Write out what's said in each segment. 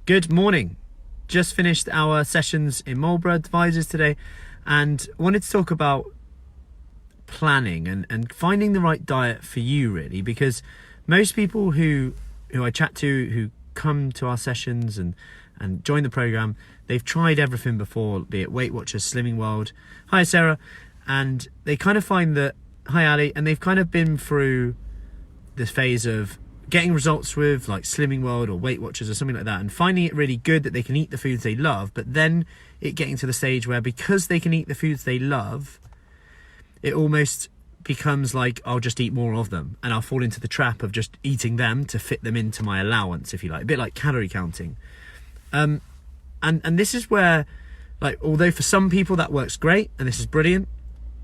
Good morning. Just finished our sessions in Marlborough Advisors today and wanted to talk about planning and finding the right diet for you, really, because most people who I chat to, who come to our sessions and join the program, they've tried everything before, be it Weight Watchers, Slimming World. Hi Sarah. And they kind of find that, hi Ali, and they've kind of been through this phase of getting results with like Slimming World or Weight Watchers or something like that, and finding it really good that they can eat the foods they love, but then it getting to the stage where because they can eat the foods they love, it almost becomes like I'll just eat more of them and I'll fall into the trap of just eating them to fit them into my allowance, if you like, a bit like calorie counting. And this is where, like, although for some people that works great and this is brilliant,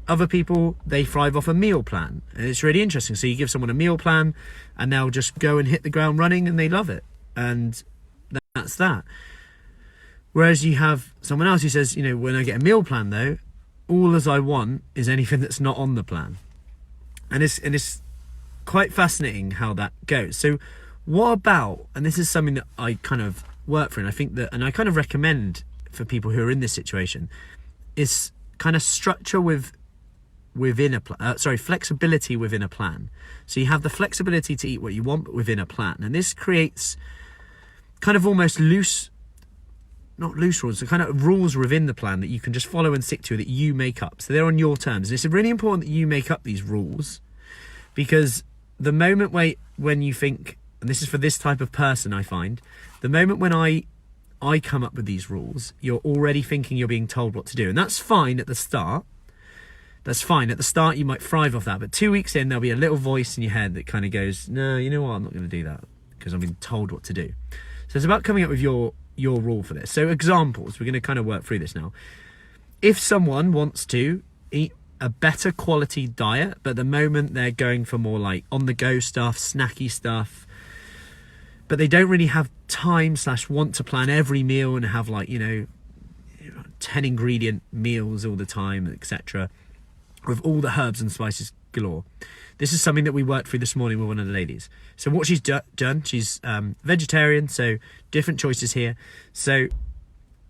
other people, they thrive off a meal plan, and it's really interesting. So you give someone a meal plan and they'll just go and hit the ground running and they love it, and that's that. Whereas you have someone else who says, you know, when I get a meal plan though, all as I want is anything that's not on the plan. And it's quite fascinating how that goes. So what about, and this is something that I kind of work for, and I think that, and I kind of recommend for people who are in this situation, is kind of structure within a plan, flexibility within a plan. So you have the flexibility to eat what you want, but within a plan. And this creates kind of almost not loose rules, the kind of rules within the plan that you can just follow and stick to, that you make up. So they're on your terms. And it's really important that you make up these rules, because the moment when you think, and this is for this type of person, I find, the moment when I come up with these rules, you're already thinking you're being told what to do. And that's fine at the start. That's fine. At the start, you might thrive off that. But 2 weeks in, there'll be a little voice in your head that kind of goes, no, you know what? I'm not going to do that because I've been told what to do. So it's about coming up with your rule for this. So examples, we're going to kind of work through this now. If someone wants to eat a better quality diet, but at the moment they're going for more like on-the-go stuff, snacky stuff, but they don't really have time / want to plan every meal and have, like, you know, 10 ingredient meals all the time, etc., with all the herbs and spices galore. This is something that we worked through this morning with one of the ladies. So what she's done, she's vegetarian, so different choices here. So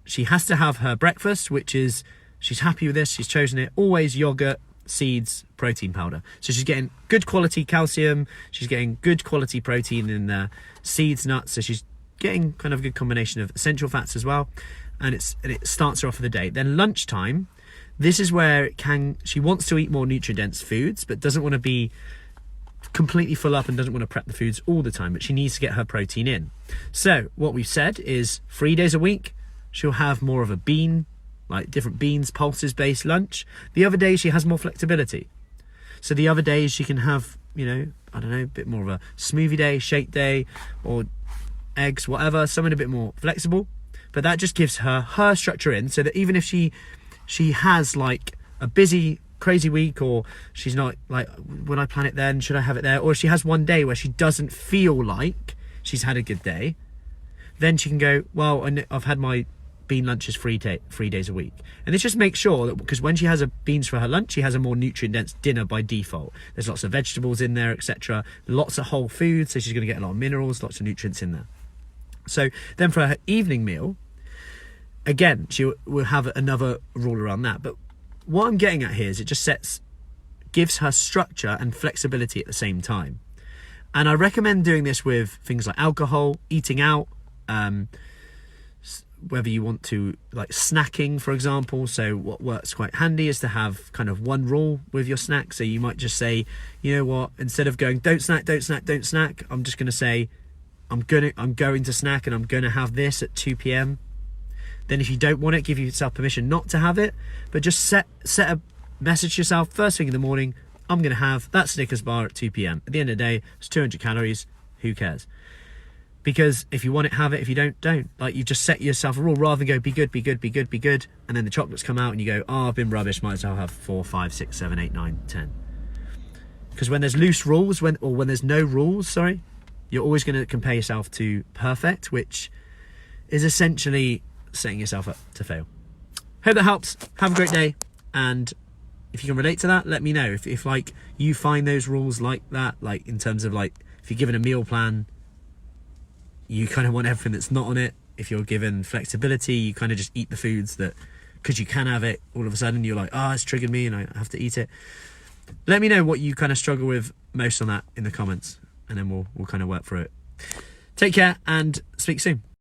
she has to have her breakfast, which is, she's happy with this, she's chosen it, always yogurt, seeds, protein powder. So she's getting good quality calcium, she's getting good quality protein in there, seeds, nuts, so she's getting kind of a good combination of essential fats as well, and it starts her off for the day. Then lunchtime, this is where she wants to eat more nutrient-dense foods, but doesn't want to be completely full up and doesn't want to prep the foods all the time, but she needs to get her protein in. So what we've said is 3 days a week, she'll have more of a bean, like different beans, pulses-based lunch. The other days she has more flexibility. So the other days she can have, you know, I don't know, a bit more of a smoothie day, shake day, or eggs, whatever, something a bit more flexible. But that just gives her structure in, so that even if she has like a busy, crazy week, or she's not like, when I plan it then, should I have it there? Or she has one day where she doesn't feel like she's had a good day, then she can go, well, I've had my bean lunches 3 days a week. And this just makes sure that, because when she has beans for her lunch, she has a more nutrient-dense dinner by default. There's lots of vegetables in there, etc. Lots of whole foods, so she's going to get a lot of minerals, lots of nutrients in there. So then for her evening meal, again, she will have another rule around that. But what I'm getting at here is it just gives her structure and flexibility at the same time. And I recommend doing this with things like alcohol, eating out, whether you want to, like snacking, for example. So what works quite handy is to have kind of one rule with your snack. So you might just say, you know what, instead of going, don't snack, I'm just going to say, I'm going to snack and I'm going to have this at 2 p.m. Then if you don't want it, give yourself permission not to have it, but just set a message to yourself first thing in the morning, I'm going to have that Snickers bar at 2 p.m. At the end of the day, it's 200 calories, who cares? Because if you want it, have it. If you don't. Like, you just set yourself a rule rather than go, be good, and then the chocolates come out and you go, oh, I've been rubbish, might as well have 4, 5, 6, 7, 8, 9, 10. Because when there's loose rules, when there's no rules, you're always going to compare yourself to perfect, which is essentially setting yourself up to fail. Hope that helps. Have a great day, and if you can relate to that, let me know. If like you find those rules like that, like in terms of like if you're given a meal plan, you kind of want everything that's not on it, if you're given flexibility, you kind of just eat the foods that, because you can have it, all of a sudden you're like, oh, it's triggered me and I have to eat it. Let me know what you kind of struggle with most on that in the comments, and then we'll kind of work through it. Take care and speak soon.